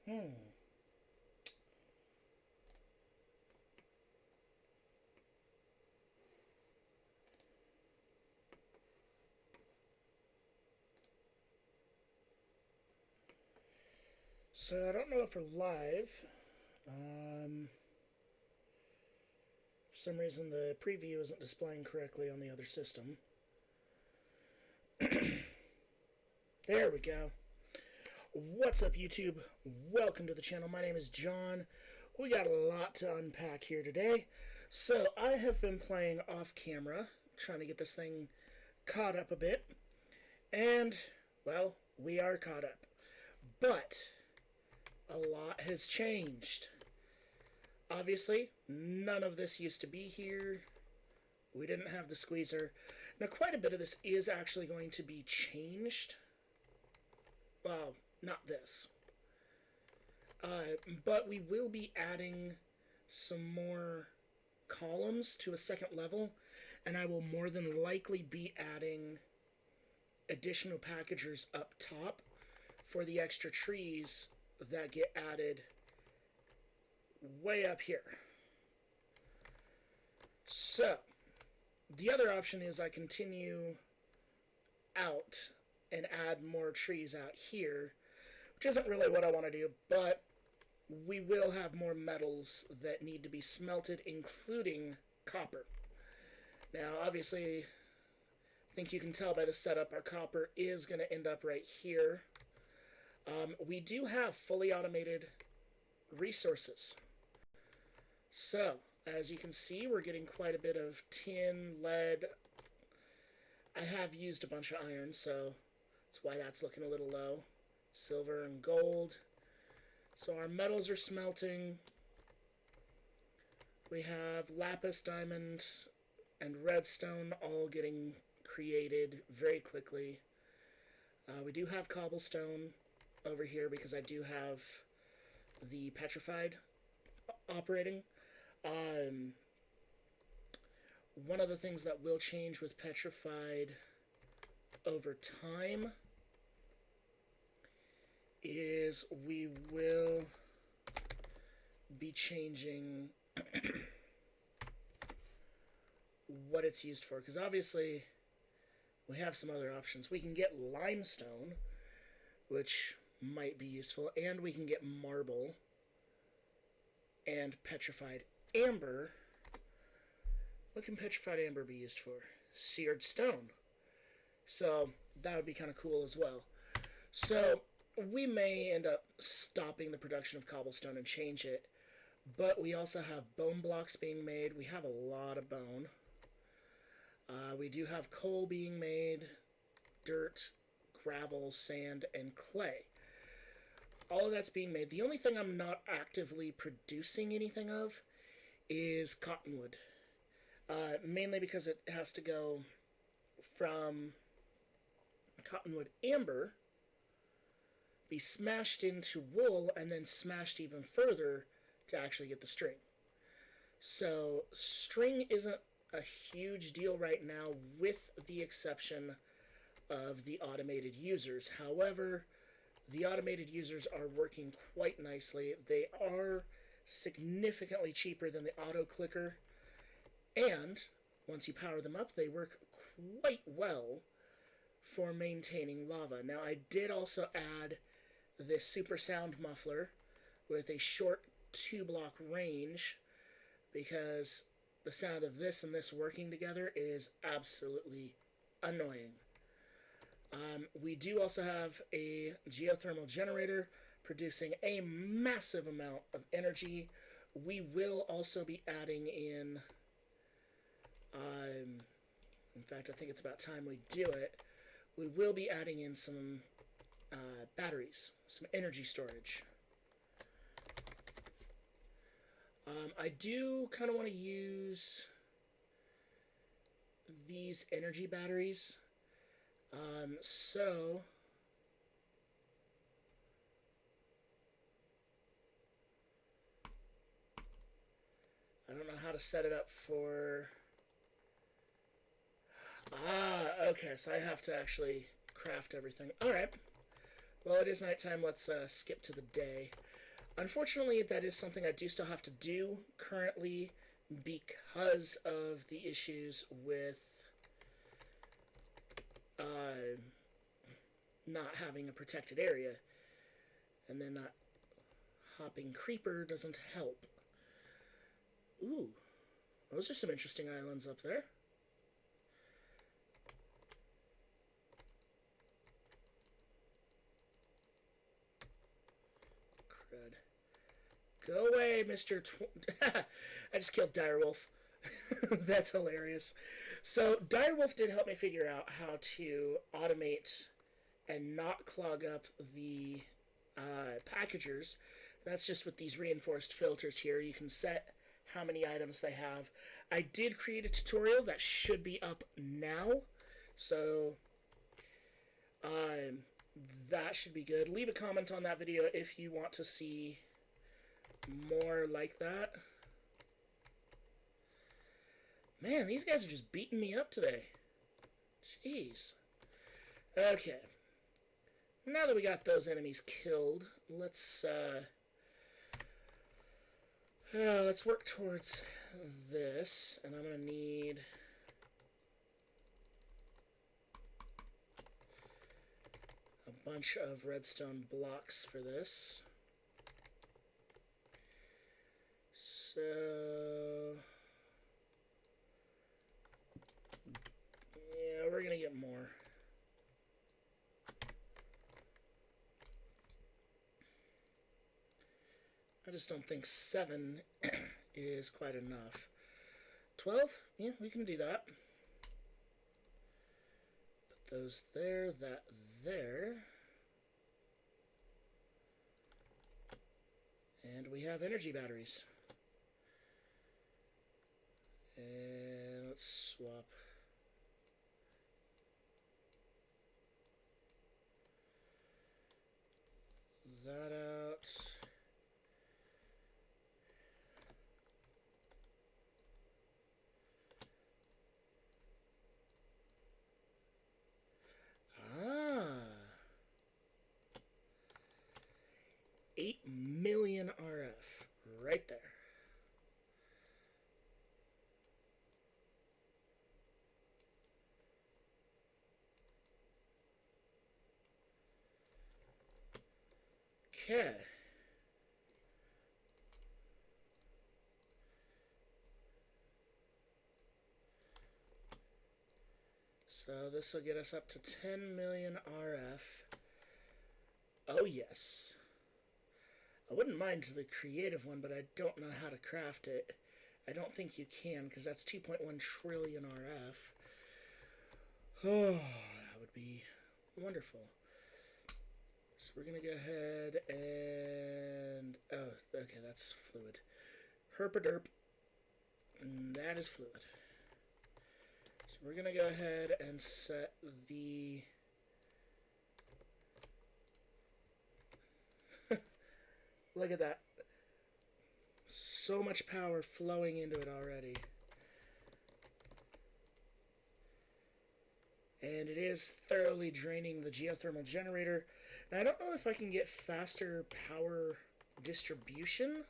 So I don't know if we're live. For some reason, the preview isn't displaying correctly on the other system. There we go. What's up, YouTube? Welcome to the channel. My name is John. We got a lot to unpack here today. So I have been playing off camera, trying to get this thing caught up a bit. And, well, we are caught up. But a lot has changed. Obviously, none of this used to be here. We didn't have the squeezer. Now, quite a bit of this is actually going to be changed. Well, not this. But we will be adding some more columns to a second level, and I will more than likely be adding additional packagers up top for the extra trees that get added way up here. So, the other option is I continue out and add more trees out here, which isn't really what I want to do, but we will have more metals that need to be smelted, including copper. Now, obviously, I think you can tell by the setup, our copper is going to end up right here. We do have fully automated resources. So, as you can see, we're getting quite a bit of tin, lead. I have used a bunch of iron, so that's why that's looking a little low. Silver and gold. So our metals are smelting. We have lapis, diamond, and redstone all getting created very quickly. We do have cobblestone over here because I do have the petrified operating. One of the things that will change with petrified over time is we will be changing what it's used for, because obviously we have some other options. We can get limestone, which might be useful, and we can get marble and petrified amber. What can petrified amber be used for? Seared stone. So that would be kind of cool as well. So we may end up stopping the production of cobblestone and change it, but we also have bone blocks being made. We have a lot of bone. We do have coal being made, dirt, gravel, sand, and clay. All of that's being made. The only thing I'm not actively producing anything of is cottonwood. Mainly because it has to go from cottonwood amber, be smashed into wool, and then smashed even further to actually get the string. So string isn't a huge deal right now, with the exception of the automated users. However, the automated users are working quite nicely. They are significantly cheaper than the auto clicker, and once you power them up, they work quite well for maintaining lava. Now, I did also add this super sound muffler with a short 2-block range, because the sound of this and this working together is absolutely annoying. We do also have a geothermal generator producing a massive amount of energy. We will also be adding in fact, I think it's about time we do it. We will be adding in some batteries, some energy storage. I do kind of want to use these energy batteries. So I don't know how to set it up for... okay, so I have to actually craft everything. Alright. Well, it is nighttime. Let's skip to the day. Unfortunately, that is something I do still have to do currently because of the issues with not having a protected area. And then that hopping creeper doesn't help. Ooh, those are some interesting islands up there. Crud. Go away, Mr. I just killed Direwolf. That's hilarious. So Direwolf did help me figure out how to automate and not clog up the packagers. That's just with these reinforced filters here. You can set how many items they have. I did create a tutorial that should be up now. So that should be good. Leave a comment on that video if you want to see more like that. Man, these guys are just beating me up today. Jeez. Okay. Now that we got those enemies killed, let's work towards this, and I'm gonna need a bunch of redstone blocks for this. So yeah, we're gonna get more. I just don't think 7 is quite enough. 12? Yeah, we can do that. Put those there, that there. And we have energy batteries. And let's swap. That out. Ah. 8 million RF. Right there. Okay. So this will get us up to 10 million RF. Oh yes. I wouldn't mind the creative one, but I don't know how to craft it. I don't think you can, because that's 2.1 trillion RF. Oh, that would be wonderful. So we're going to go ahead and... oh, okay, that's fluid. Herpaderp. And that is fluid. So we're going to go ahead and set the... Look at that. So much power flowing into it already. And it is thoroughly draining the geothermal generator. Now, I don't know if I can get faster power distribution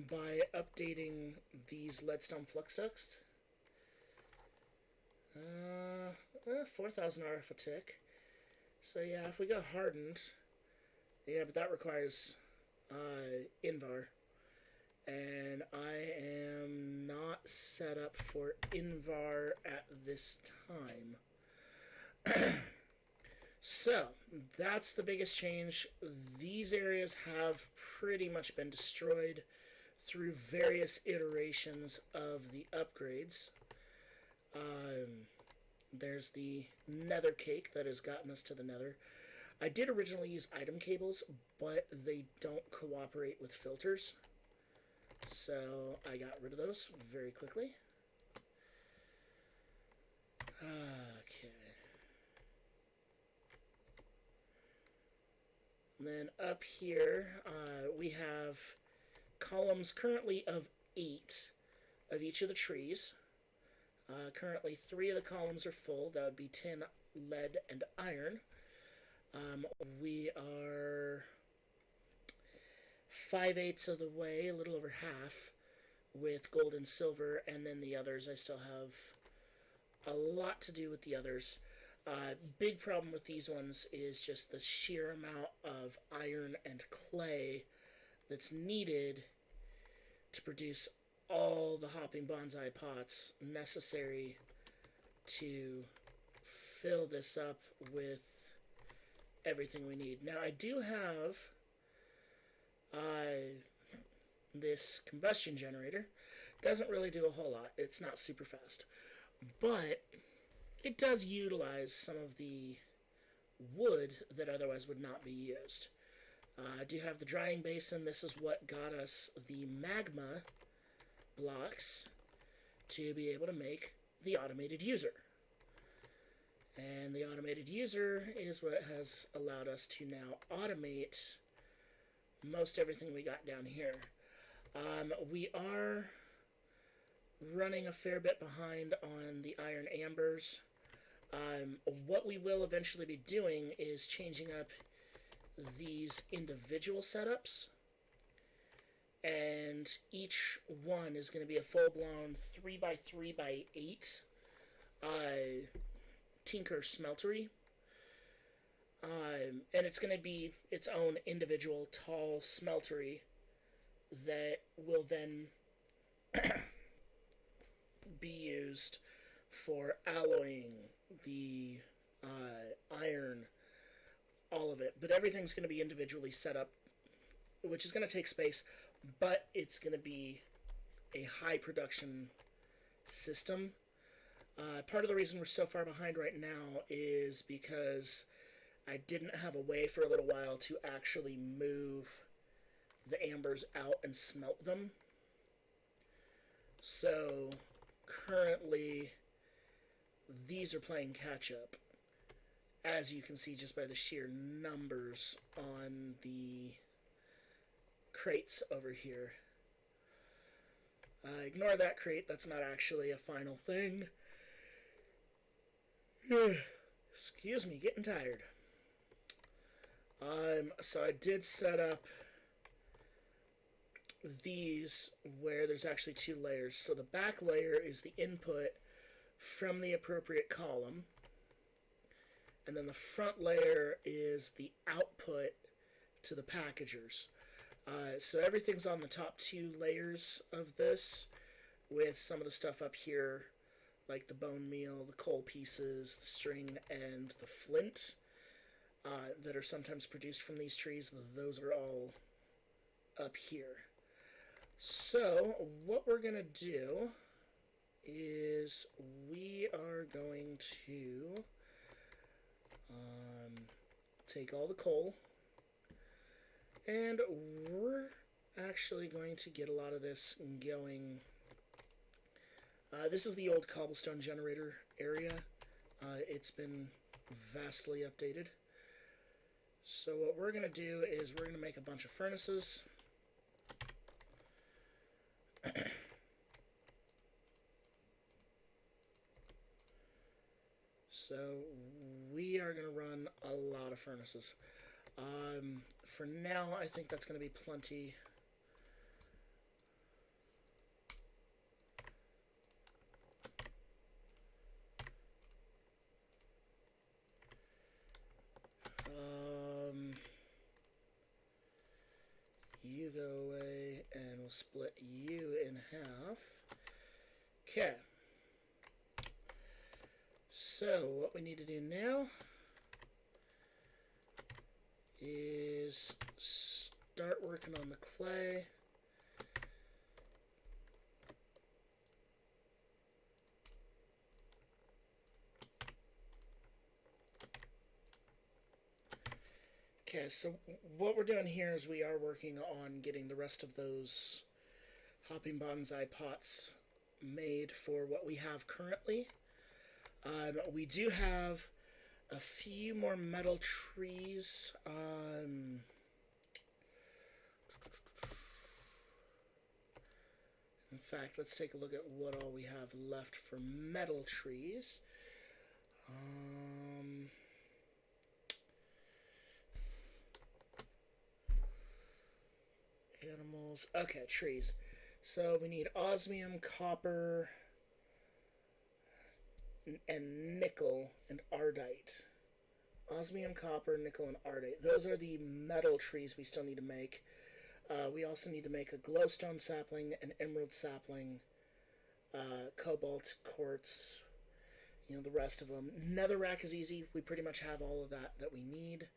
by updating these leadstone flux ducts. 4,000 RF a tick. So yeah, if we go hardened, yeah, but that requires Invar. And I am not set up for Invar at this time. So, that's the biggest change. These areas have pretty much been destroyed through various iterations of the upgrades. There's the nether cake that has gotten us to the nether. I did originally use item cables, but they don't cooperate with filters. So I got rid of those very quickly. Okay. And then up here, we have columns currently of 8 of each of the trees. Currently 3 of the columns are full. That would be tin, lead, and iron. We are 5/8 of the way, a little over half, with gold and silver, and then the others I still have a lot to do with the others. Big problem with these ones is just the sheer amount of iron and clay that's needed to produce all the hopping bonsai pots necessary to fill this up with everything we need. Now I do have this combustion generator. Doesn't really do a whole lot. It's not super fast. But it does utilize some of the wood that otherwise would not be used. I do have the drying basin. This is what got us the magma blocks to be able to make the automated user. And the automated user is what has allowed us to now automate most everything we got down here. We are running a fair bit behind on the iron ambers. What we will eventually be doing is changing up these individual setups, and each one is going to be a full-blown 3x3x8 Tinker Smeltery. And it's going to be its own individual tall smeltery that will then be used for alloying the iron, all of it. But everything's going to be individually set up, which is going to take space, but it's going to be a high production system. Part of the reason we're so far behind right now is because I didn't have a way for a little while to actually move the ambers out and smelt them. So currently these are playing catch up, as you can see just by the sheer numbers on the crates over here. Ignore that crate, that's not actually a final thing. Excuse me, getting tired. So I did set up these where there's actually two layers. So the back layer is the input from the appropriate column, and then the front layer is the output to the packagers. So everything's on the top two layers of this, with some of the stuff up here, like the bone meal, the coal pieces, the string, and the flint that are sometimes produced from these trees. Those are all up here. So what we're going to do is we are going to take all the coal, and we're actually going to get a lot of this going. This is the old cobblestone generator area. It's been vastly updated. So what we're going to do is we're going to make a bunch of furnaces. So we are going to run a lot of furnaces. For now, I think that's going to be plenty. You go away, and we'll split you in half. Okay. So what we need to do now is start working on the clay. Okay, so what we're doing here is we are working on getting the rest of those hopping bonsai pots made for what we have currently. We do have a few more metal trees. In fact, let's take a look at what all we have left for metal trees. Animals. Okay, trees. So we need osmium, copper, and nickel and ardite. Osmium, copper, nickel, and ardite. Those are the metal trees we still need to make. We also need to make a glowstone sapling, an emerald sapling, cobalt, quartz, the rest of them. Netherrack is easy. We pretty much have all of that we need.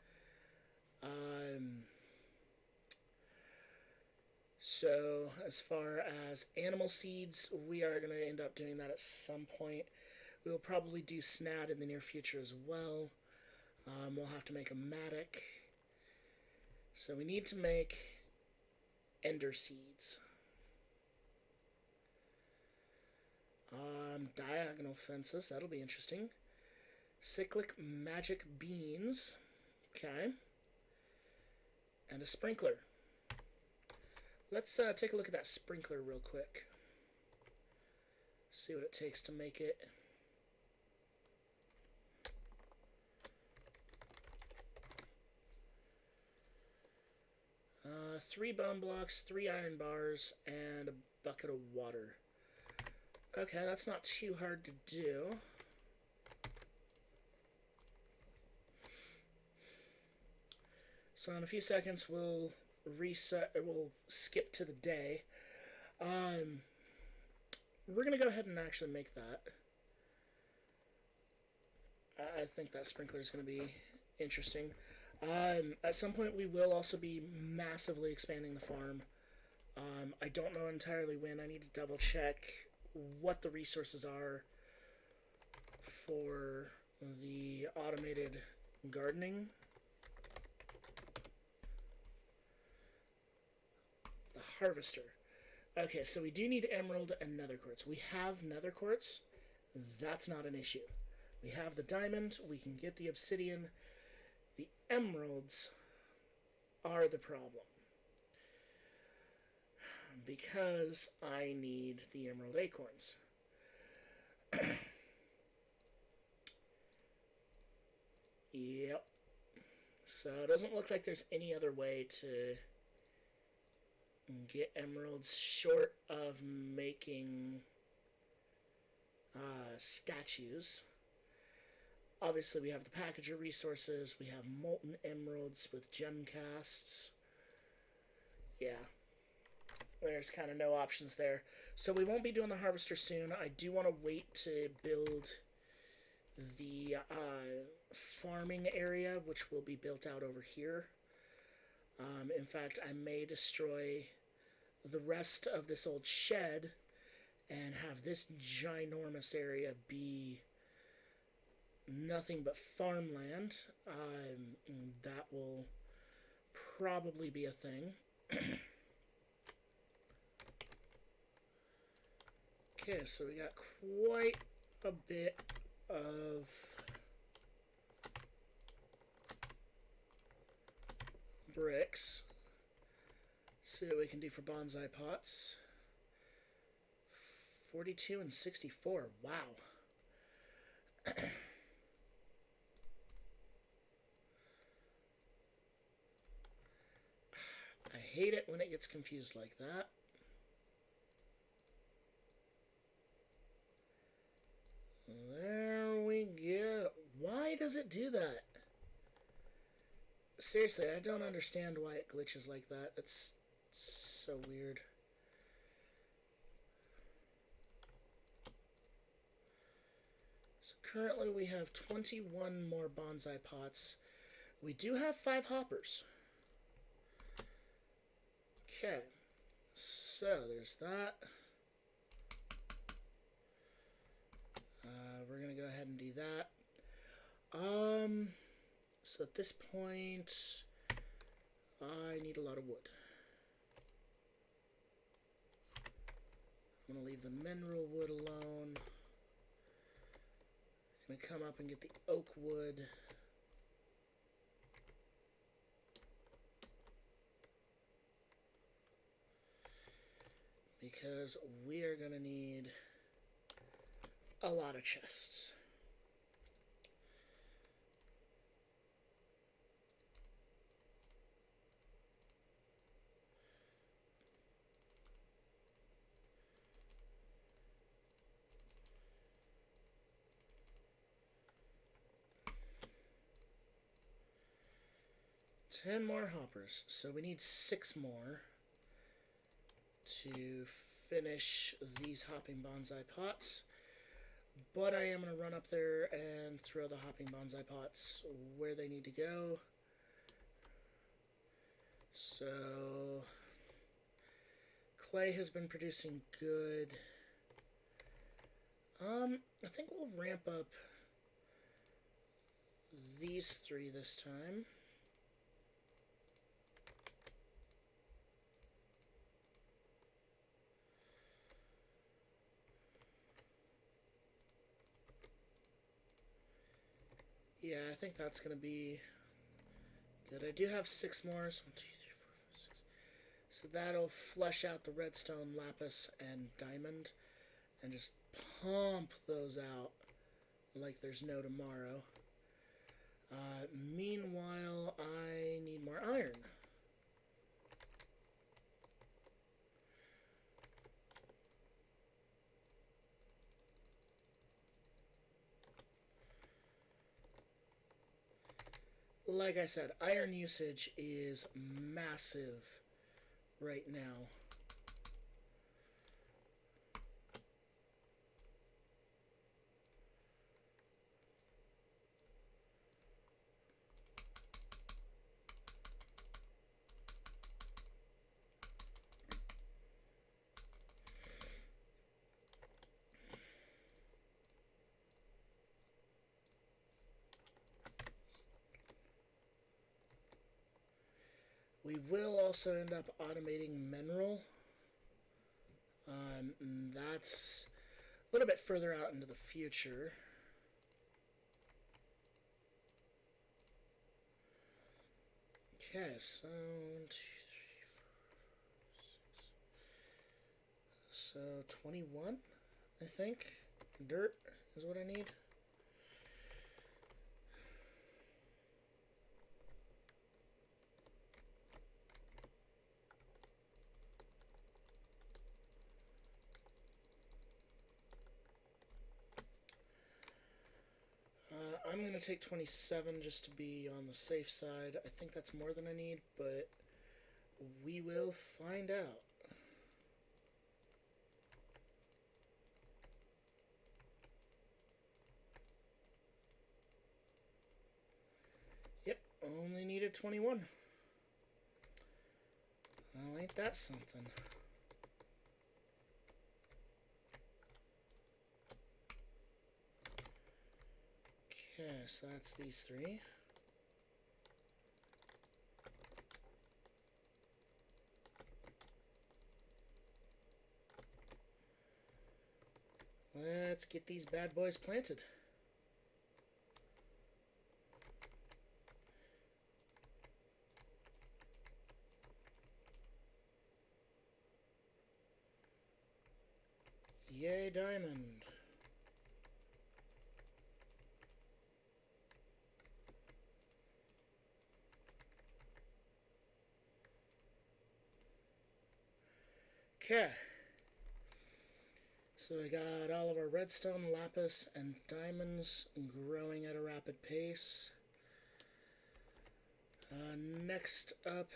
So as far as animal seeds, we are going to end up doing that at some point. We will probably do snad in the near future as well. We'll have to make a matic. So we need to make ender seeds. Diagonal fences, that'll be interesting. Cyclic magic beans. Okay. And a sprinkler. Let's take a look at that sprinkler real quick. See what it takes to make it. Three bone blocks, 3 iron bars, and a bucket of water. Okay, that's not too hard to do. So in a few seconds we'll skip to the day. We're gonna go ahead and actually make that. I think that sprinkler is gonna be interesting. At some point we will also be massively expanding the farm. I don't know entirely when. I need to double check what the resources are for the automated gardening. The harvester. Okay, so we do need emerald and nether quartz. We have nether quartz. That's not an issue. We have the diamond. We can get the obsidian. The emeralds are the problem. Because I need the emerald acorns. Yep. So it doesn't look like there's any other way to get emeralds short of making statues. Obviously we have the packager resources. We have molten emeralds with gem casts. Yeah. There's kind of no options there. So we won't be doing the harvester soon. I do want to wait to build the farming area, which will be built out over here. In fact, I may destroy the rest of this old shed and have this ginormous area be nothing but farmland. That will probably be a thing. Okay, so we got quite a bit of bricks. See what we can do for bonsai pots. 42 and 64. Wow. I hate it when it gets confused like that. There we go. Why does it do that? Seriously, I don't understand why it glitches like that. It's so weird. So currently we have 21 more bonsai pots. We do have 5 hoppers. Okay. So there's that. We're going to go ahead and do that. So at this point, I need a lot of wood. I'm going to leave the mineral wood alone. I'm going to come up and get the oak wood. Because we are going to need a lot of chests. 10 more hoppers. So we need 6 more to finish these hopping bonsai pots. But I am going to run up there and throw the hopping bonsai pots where they need to go. So clay has been producing good. I think we'll ramp up these 3 this time. Yeah, I think that's going to be good. I do have 6 more. So 1, 2, 3, 4, 5, 6. So that'll flesh out the redstone, lapis, and diamond. And just pump those out like there's no tomorrow. Meanwhile, I need more iron. Like I said, iron usage is massive right now. We will also end up automating mineral. That's a little bit further out into the future. Okay, so 1, 2, 3, 4, 5, 6. So 21, I think. Dirt is what I need. I'm going to take 27 just to be on the safe side. I think that's more than I need, but we will find out. Yep, only needed 21. Well, ain't that something? Okay, so that's these 3. Let's get these bad boys planted. Yay, diamond. Okay. So we got all of our redstone, lapis, and diamonds growing at a rapid pace. Next up,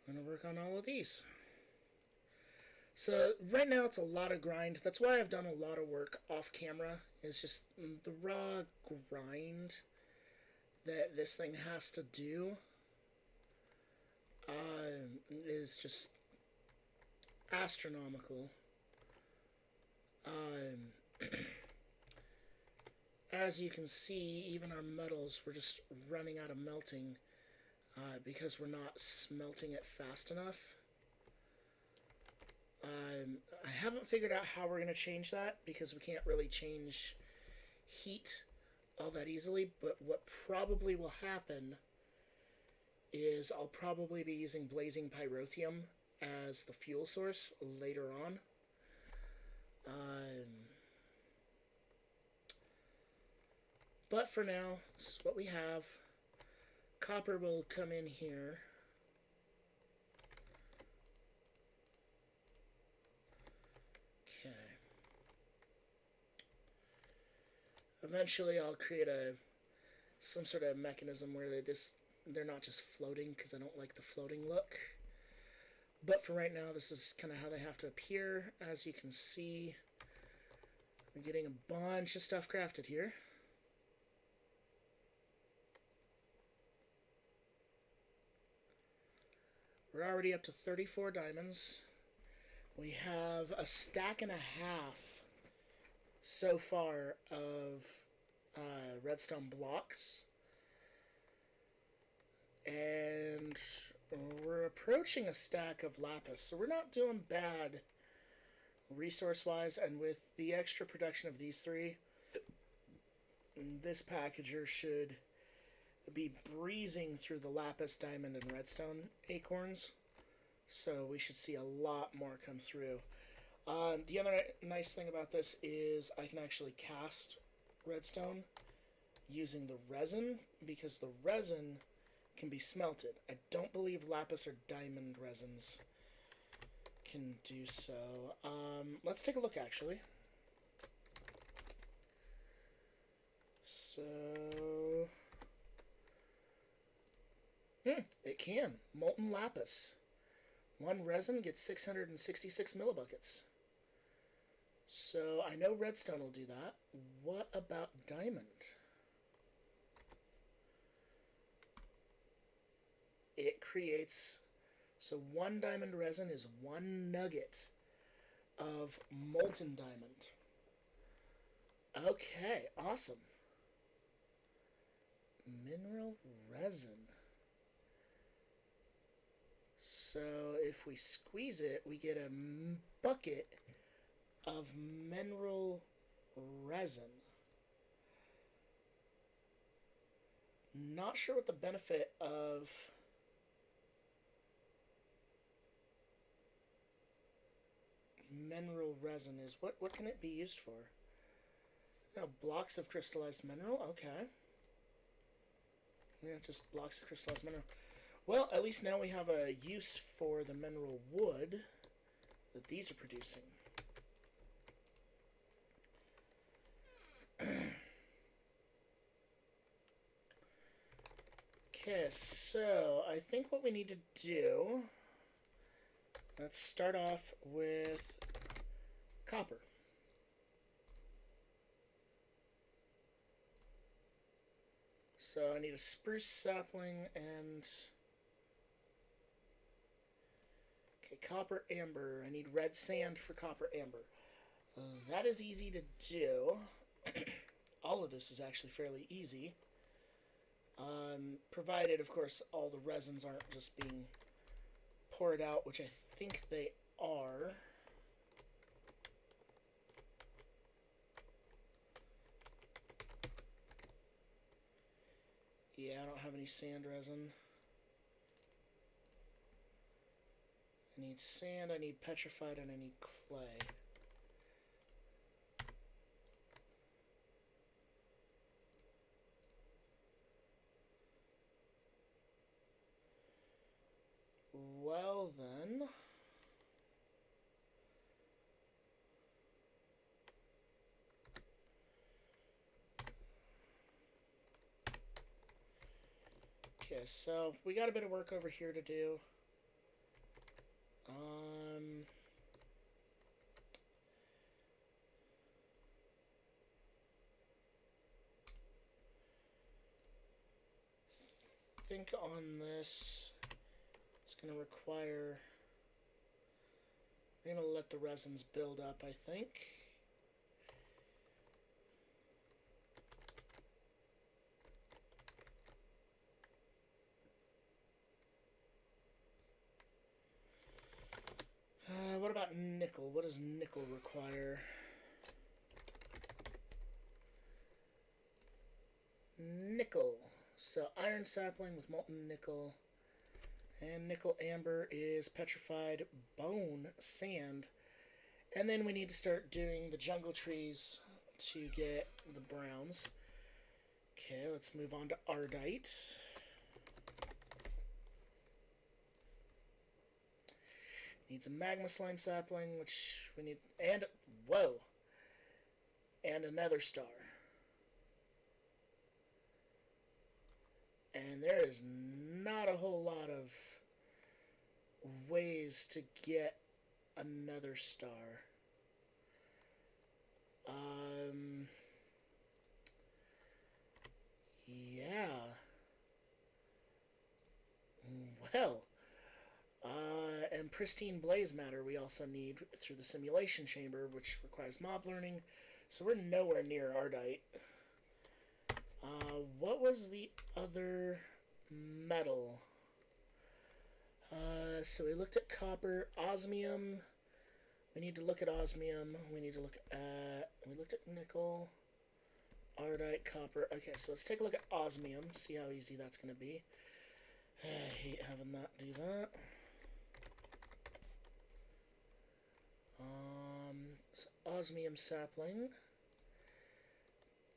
I'm going to work on all of these. So right now it's a lot of grind. That's why I've done a lot of work off camera. It's just the raw grind that this thing has to do is just astronomical. As you can see, even our metals, we're just running out of melting because we're not smelting it fast enough. I haven't figured out how we're going to change that because we can't really change heat all that easily, but what probably will happen is I'll probably be using blazing pyrotheum as the fuel source later on. But for now, this is what we have. Copper will come in here. Okay. Eventually I'll create a some sort of mechanism where they're not just floating, because I don't like the floating look. But for right now, this is kind of how they have to appear. As you can see, I'm getting a bunch of stuff crafted here. We're already up to 34 diamonds. We have a stack and a half so far of redstone blocks. And we're approaching a stack of lapis, so we're not doing bad resource-wise. And with the extra production of these three, this packager should be breezing through the lapis, diamond, and redstone acorns. So we should see a lot more come through. The other nice thing about this is I can actually cast redstone using the resin, because the resin can be smelted. I don't believe lapis or diamond resins can do so. Let's take a look, actually. So... it can. Molten lapis. One resin gets 666 millibuckets. So I know redstone will do that. What about diamond? It creates... so one diamond resin is one nugget of molten diamond. Okay, awesome. Mineral resin. So if we squeeze it, we get a bucket of mineral resin. Not sure what the benefit of mineral resin is. What can it be used for? Oh, blocks of crystallized mineral? Okay. Yeah, just blocks of crystallized mineral. Well, at least now we have a use for the mineral wood that these are producing. Okay, so I think what we need to do, let's start off with copper. So I need a spruce sapling and... okay, copper amber. I need red sand for copper amber. That is easy to do. All of this is actually fairly easy. Provided, of course, all the resins aren't just being poured out, which I think they are. Yeah, I don't have any sand resin. I need sand, I need petrified, and I need clay. Well then... okay, so we got a bit of work over here to do. Think on this. It's going to require... we're going to let the resins build up, I think. What about nickel? What does nickel require? Nickel. So iron sapling with molten nickel. And nickel amber is petrified bone sand. And then we need to start doing the jungle trees to get the browns. Okay, let's move on to ardite. Needs a magma slime sapling, which we need, and, whoa, and a nether star. And there is not a whole lot of ways to get another star. Yeah. Well, and pristine blaze matter we also need through the simulation chamber, which requires mob learning. So we're nowhere near Ardite. What was the other metal? So we looked at copper, osmium. We need to look at osmium. We looked at nickel, ardite, copper. Okay, so let's take a look at osmium, see how easy that's going to be. I hate having that do that. So osmium sapling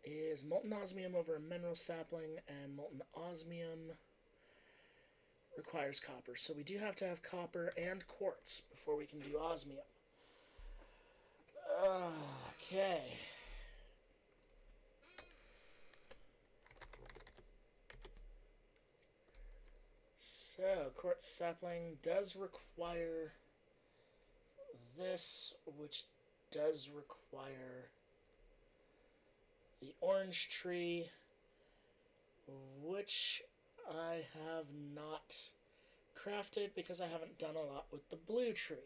is molten osmium over a mineral sapling, and molten osmium requires copper. So we do have to have copper and quartz before we can do osmium. Okay. So, quartz sapling does require this, which does require the orange tree, which I have not crafted because I haven't done a lot with the blue tree.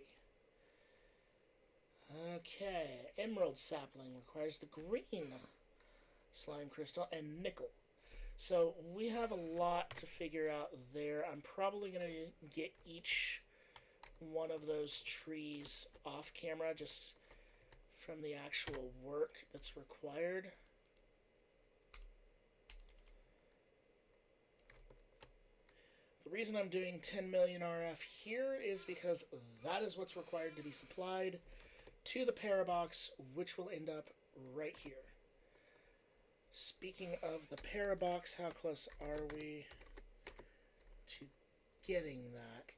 Okay, emerald sapling requires the green slime crystal and nickel. So we have a lot to figure out there. I'm probably going to get each one of those trees off camera just from the actual work that's required. The reason I'm doing 10 million RF here is because that is what's required to be supplied to the Parabox, which will end up right here. Speaking of the Parabox, how close are we to getting that?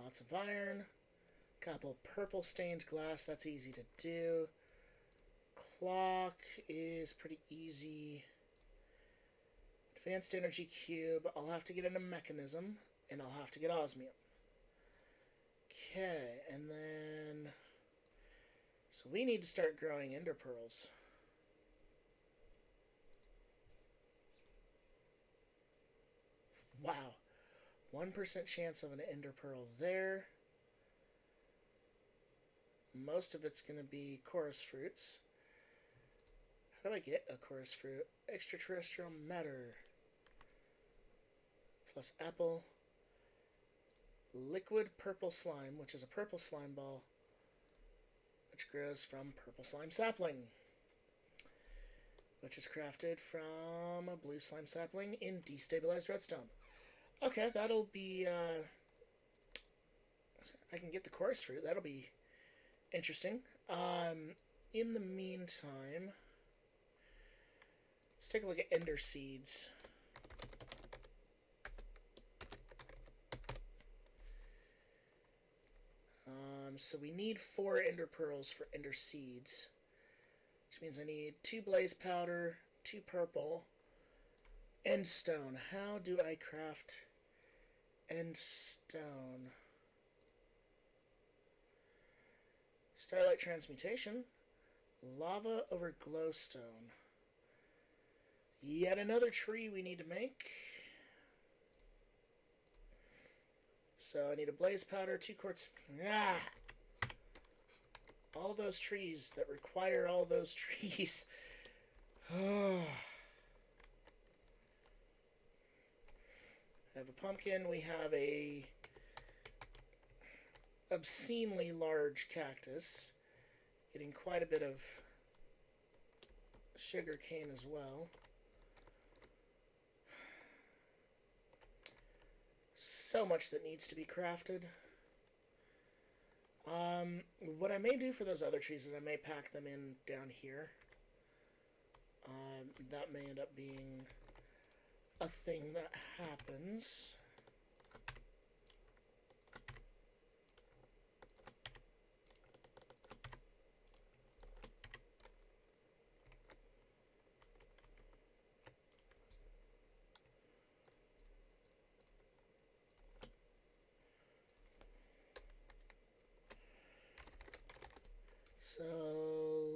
Lots of iron, couple purple stained glass, that's easy to do. Clock is pretty easy. Advanced energy cube, I'll have to get in a mechanism, and I'll have to get osmium. Okay, and then... so we need to start growing ender pearls. Wow. 1% chance of an ender pearl there. Most of it's going to be chorus fruits. How do I get a chorus fruit? Extraterrestrial matter. Plus apple. Liquid purple slime, which is a purple slime ball, which grows from purple slime sapling, which is crafted from a blue slime sapling in destabilized redstone. Okay, that'll be, I can get the chorus fruit. That'll be interesting. In the meantime, let's take a look at ender seeds. So we need 4 ender pearls for ender seeds, which means I need 2 blaze powder, 2 purple, end stone. How do I craft end stone? Starlight transmutation, lava over glowstone. Yet another tree we need to make. So I need a blaze powder, 2 quartz. All those trees that require all those trees. I have a pumpkin. We have a obscenely large cactus. Getting quite a bit of sugar cane as well. So much that needs to be crafted. What I may do for those other trees is I may pack them in down here. That may end up being a thing that happens. So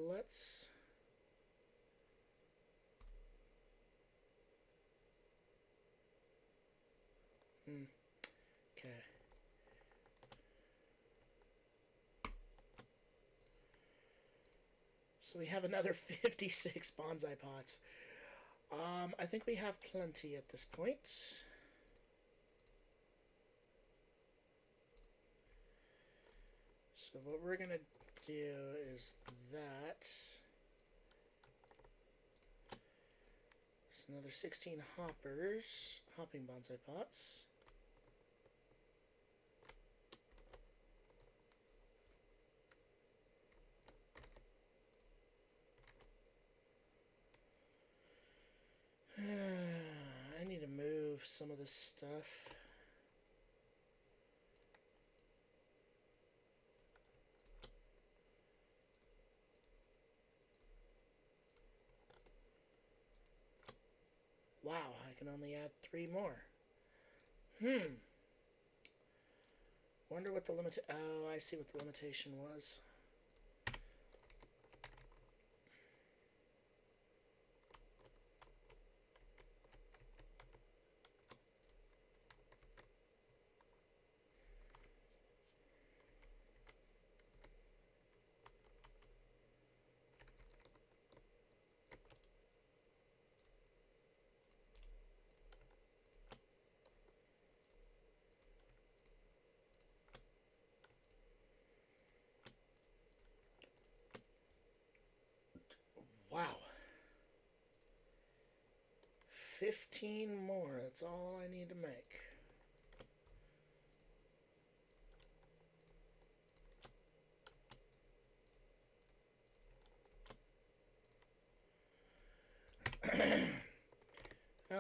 let's... Okay. So we have another 56 bonsai pots. I think we have plenty at this point. So what we're gonna do is that. So another 16 hopping bonsai pots. I need to move some of this stuff. Wow, I can only add 3 more. Wonder what the limit... Oh, I see what the limitation was. Wow. 15 more. That's all I need to make.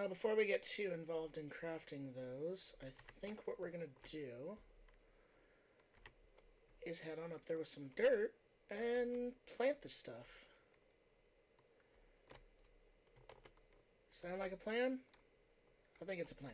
Before we get too involved in crafting those, I think what we're going to do is head on up there with some dirt and plant the stuff. Sound like a plan? I think it's a plan.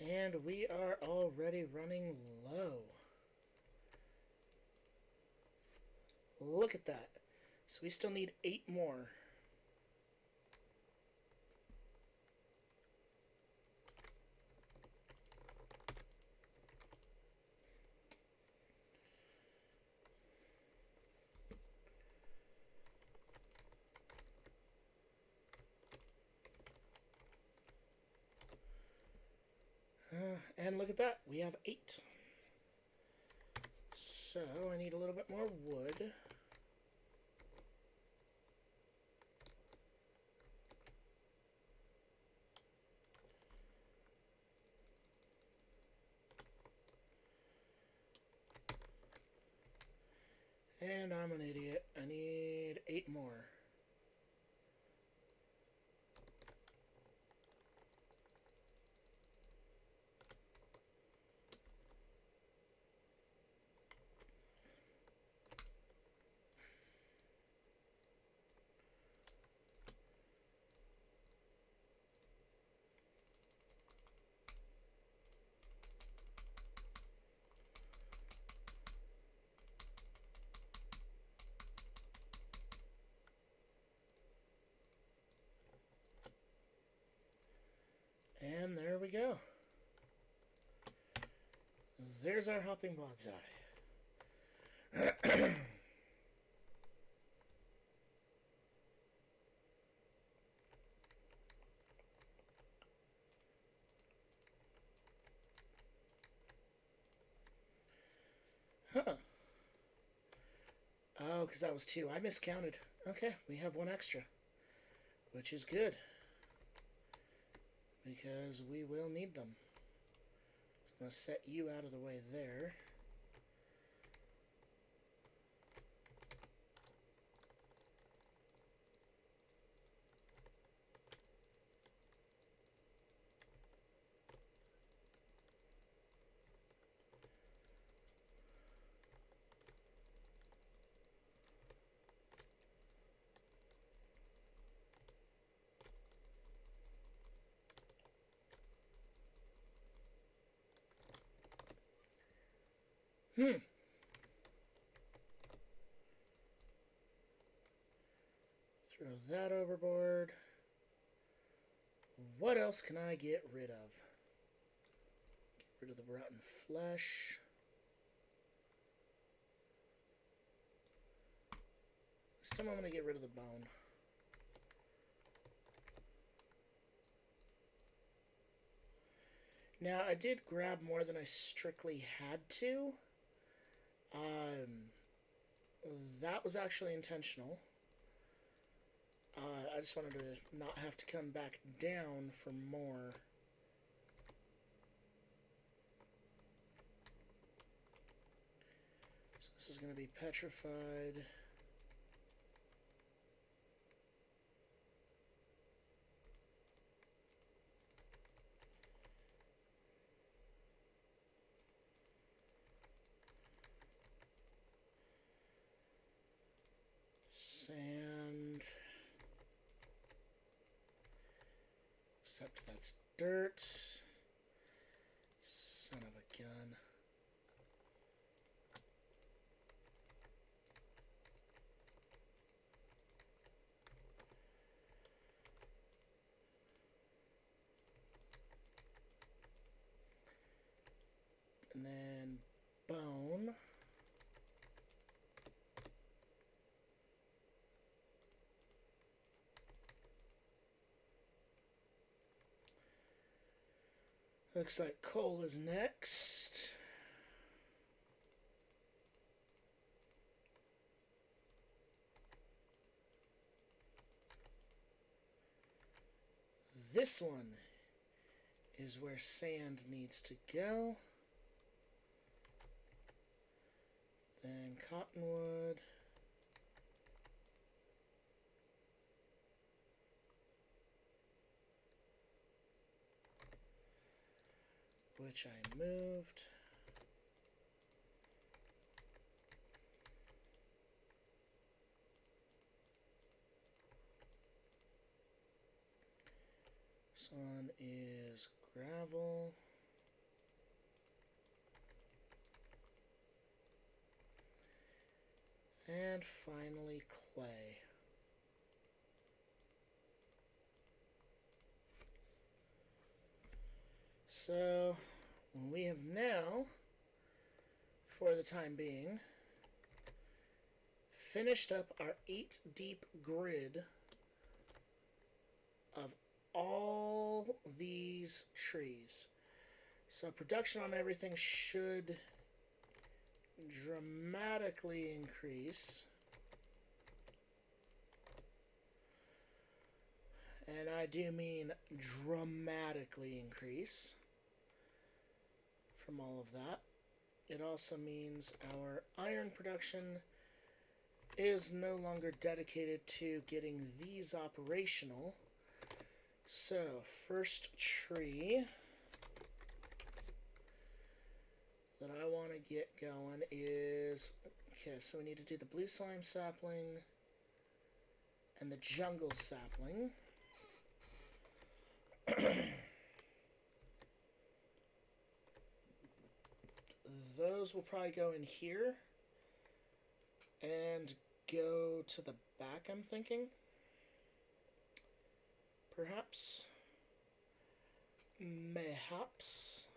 And we are already running low. Look at that. So we still need 8 more. And look at that. We have 8. So I need a little bit more wood. And I'm an idiot. I need 8 more. And there we go. There's our hopping bonsai. Huh. Oh, because that was 2. I miscounted. Okay, we have 1 extra, which is good, because we will need them. So I'm going to set you out of the way there. Throw that overboard. What else can I get rid of? Get rid of the rotten flesh. This time I'm going to get rid of the bone. Now, I did grab more than I strictly had to. That was actually intentional. I just wanted to not have to come back down for more. So this is going to be petrified. Sand. Except that's dirt. Son of a gun. And then bone. Looks like coal is next. This one is where sand needs to go. Then cottonwood. Which I moved. This one is gravel. And finally clay. So we have now, for the time being, finished up our 8 deep grid of all these trees. So production on everything should dramatically increase. And I do mean dramatically increase from all of that. It also means our iron production is no longer dedicated to getting these operational. So, first tree that I want to get going is, okay, so we need to do the blue slime sapling and the jungle sapling. Those will probably go in here and go to the back, I'm thinking. Perhaps. Mayhaps.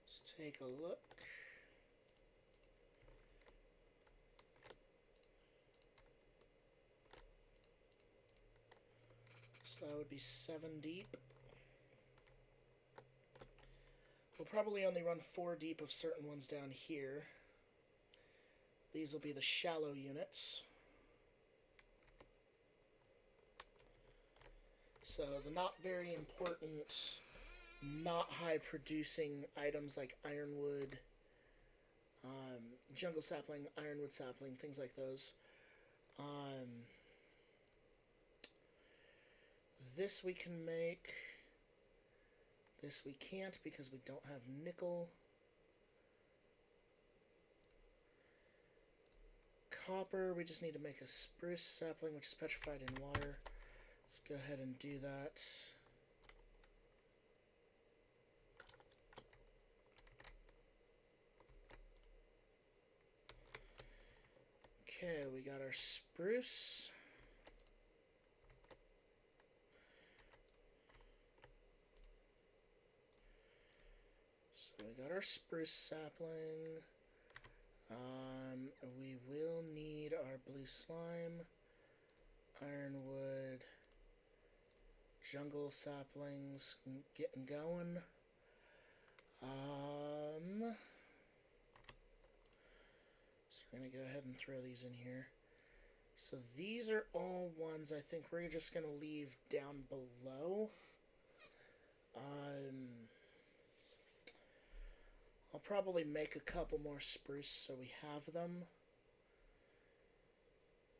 Let's take a look. So that would be 7 deep. We'll probably only run 4 deep of certain ones down here. These will be the shallow units. So the not very important, not high producing items like ironwood, jungle sapling, ironwood sapling, things like those. This we can make. This we can't because we don't have nickel. Copper, we just need to make a spruce sapling, which is petrified in water. Let's go ahead and do that. Okay, we got our spruce. So we got our spruce sapling. We will need our blue slime, ironwood, jungle saplings getting going. So we're going to go ahead and throw these in here. So these are all ones I think we're just going to leave down below. I'll probably make a couple more spruce so we have them.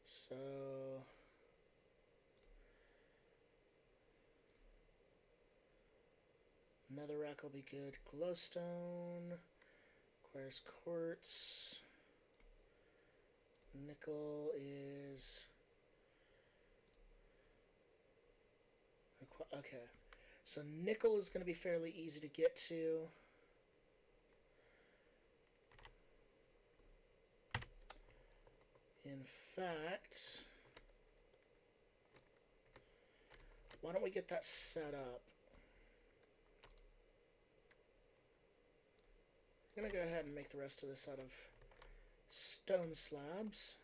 So netherrack will be good. Glowstone requires quartz. Nickel is okay. So nickel is going to be fairly easy to get to. In fact, why don't we get that set up? I'm going to go ahead and make the rest of this out of stone slabs.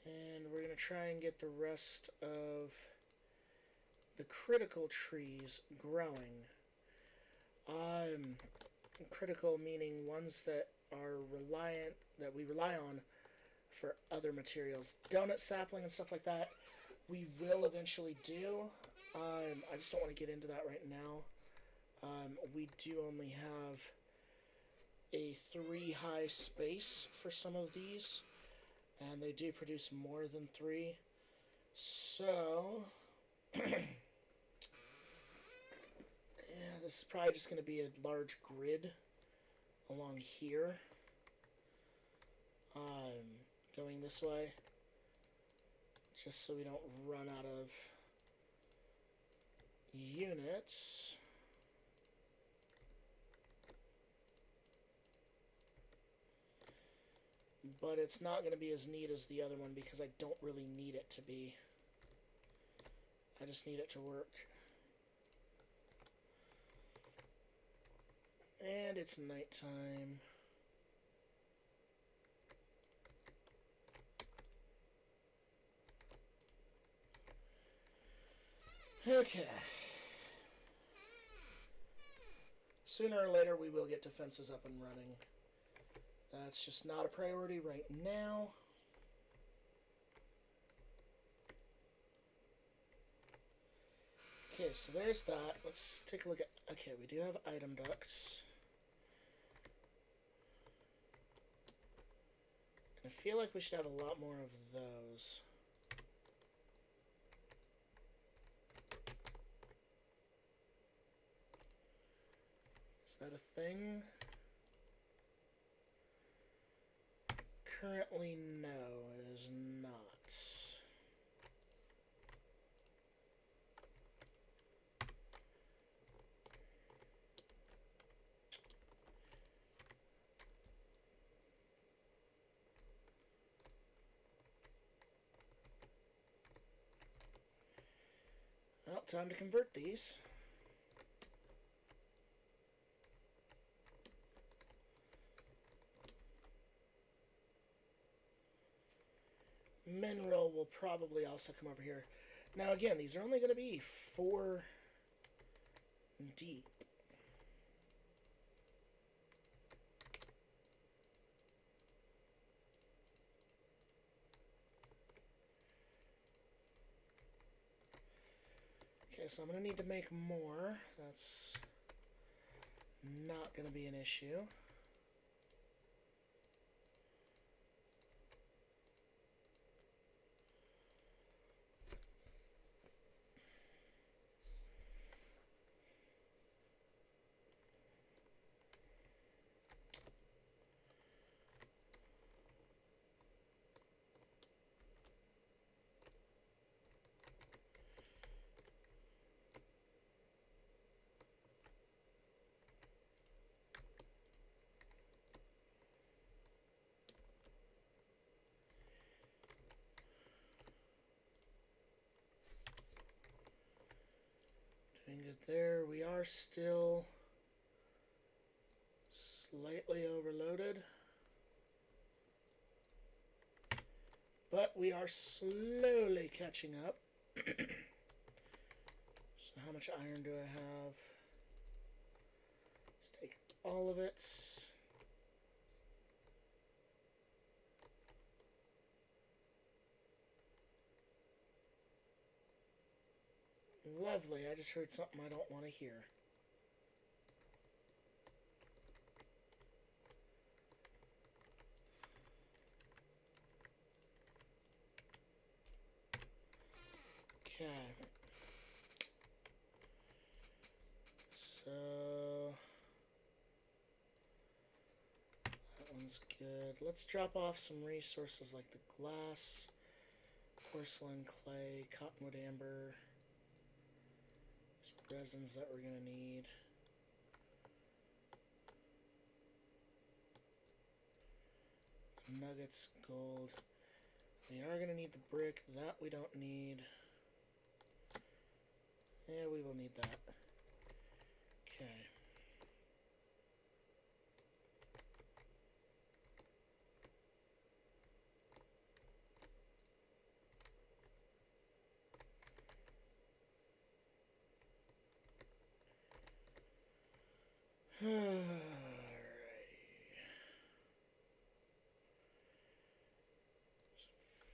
And we're going to try and get the rest of the critical trees growing. Critical meaning ones that are that we rely on for other materials. Donut sapling and stuff like that, we will eventually do. I just don't want to get into that right now. We do only have a 3 high space for some of these, and they do produce more than 3. So yeah, this is probably just going to be a large grid along here, going this way, just so we don't run out of units. But it's not going to be as neat as the other one because I don't really need it to be. I just need it to work. And it's nighttime. Okay. Sooner or later we will get defenses up and running. That's just not a priority right now. Okay, so there's that. Let's take a look at... Okay, we do have item ducts. And I feel like we should have a lot more of those. Is that a thing? Currently, no, it is not. Well, time to convert these. Mineral will probably also come over here. Now again, these are only going to be 4 deep. Okay, so I'm going to need to make more. That's not going to be an issue. good there. We are still slightly overloaded, but we are slowly catching up. So how much iron do I have? Let's take all of it. Lovely, I just heard something I don't want to hear. Okay. So that one's good. Let's drop off some resources like the glass, porcelain, clay, cottonwood amber, some resins that we're going to need. Nuggets, gold. We are going to need the brick. That we don't need. Yeah, we will need that. Okay. Alrighty.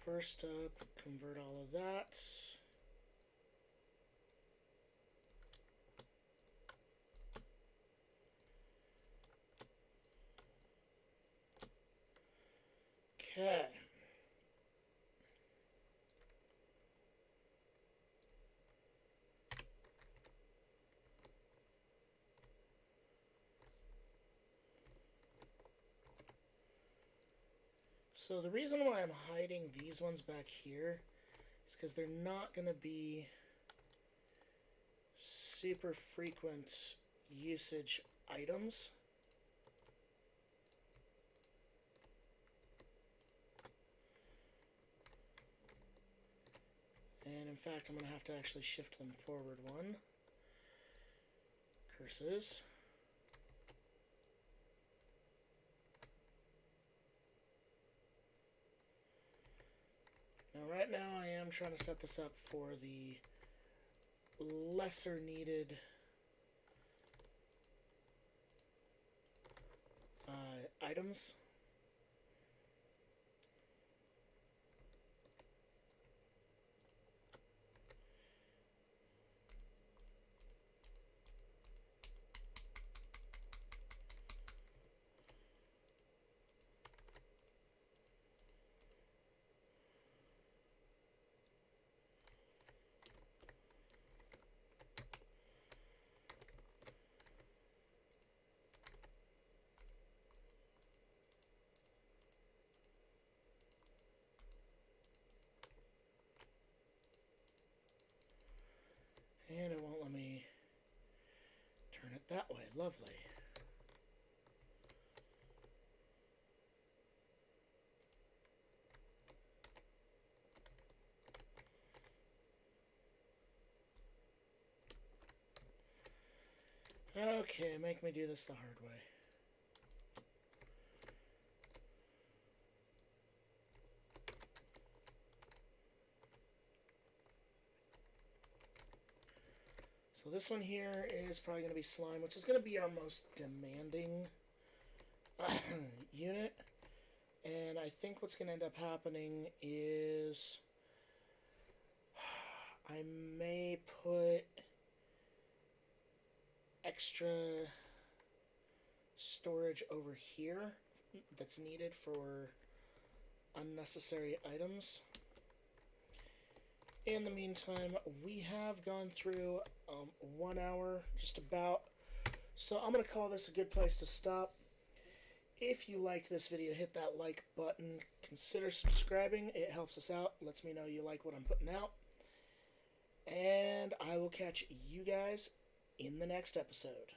First up, convert all of that. Okay. So the reason why I'm hiding these ones back here is because they're not going to be super frequent usage items. And in fact, I'm going to have to actually shift them forward one. Curses. Now, right now, I am trying to set this up for the lesser needed items. And it won't let me turn it that way. Lovely. Okay, make me do this the hard way. So this one here is probably going to be slime, which is going to be our most demanding unit. And I think what's going to end up happening is I may put extra storage over here that's needed for unnecessary items. In the meantime, we have gone through 1 hour, just about. So I'm going to call this a good place to stop. If you liked this video, hit that like button. Consider subscribing. It helps us out. Lets me know you like what I'm putting out. And I will catch you guys in the next episode.